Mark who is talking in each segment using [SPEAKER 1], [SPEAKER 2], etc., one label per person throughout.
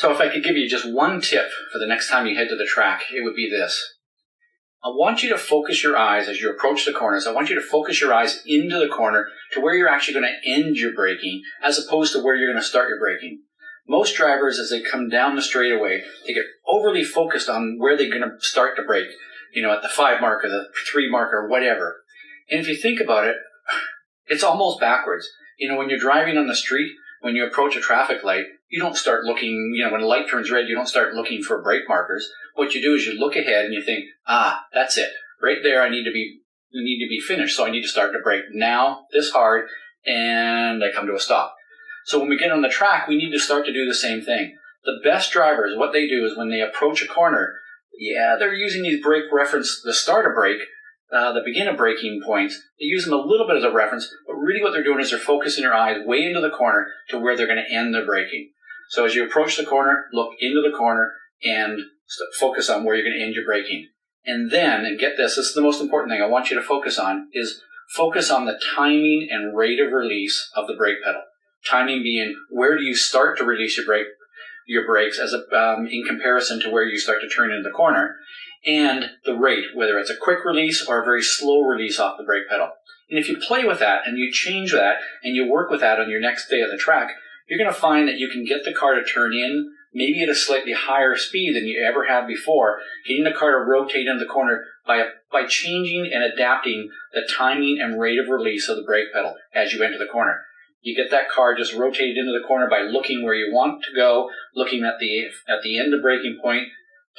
[SPEAKER 1] So if I could give you just one tip for the next time you head to the track, it would be this. I want you to focus your eyes as you approach the corners. I want you to focus your eyes into the corner to where you're actually going to end your braking as opposed to where you're going to start your braking. Most drivers, as they come down the straightaway, they get overly focused on where they're going to start to brake, at the 5 mark or the 3 mark or whatever. And if you think about it, it's almost backwards. When you're driving on the street, when you approach a traffic light, you don't start looking, when the light turns red, you don't start looking for brake markers. What you do is you look ahead and you think, that's it. Right there, I need to be finished, so I need to start to brake now, this hard, and I come to a stop. So when we get on the track, we need to start to do the same thing. The best drivers, what they do is when they approach a corner, they're using these brake reference, the start of brake, the begin of braking points. They use them a little bit as a reference, but really what they're doing is they're focusing their eyes way into the corner to where they're going to end their braking. So as you approach the corner, look into the corner and focus on where you're going to end your braking. And then, and get this is the most important thing I want you to focus on, is focus on the timing and rate of release of the brake pedal. Timing being, where do you start to release your brakes as in comparison to where you start to turn into the corner, and the rate, whether it's a quick release or a very slow release off the brake pedal. And if you play with that and you change that and you work with that on your next day at the track, you're going to find that you can get the car to turn in maybe at a slightly higher speed than you ever have before, getting the car to rotate into the corner by changing and adapting the timing and rate of release of the brake pedal as you enter the corner. You get that car just rotated into the corner by looking where you want to go, looking at the end of braking point,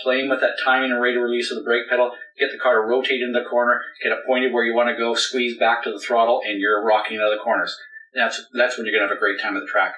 [SPEAKER 1] playing with that timing and rate of release of the brake pedal, get the car to rotate into the corner, get it pointed where you want to go, squeeze back to the throttle, and you're rocking out of the corners. That's when you're going to have a great time at the track.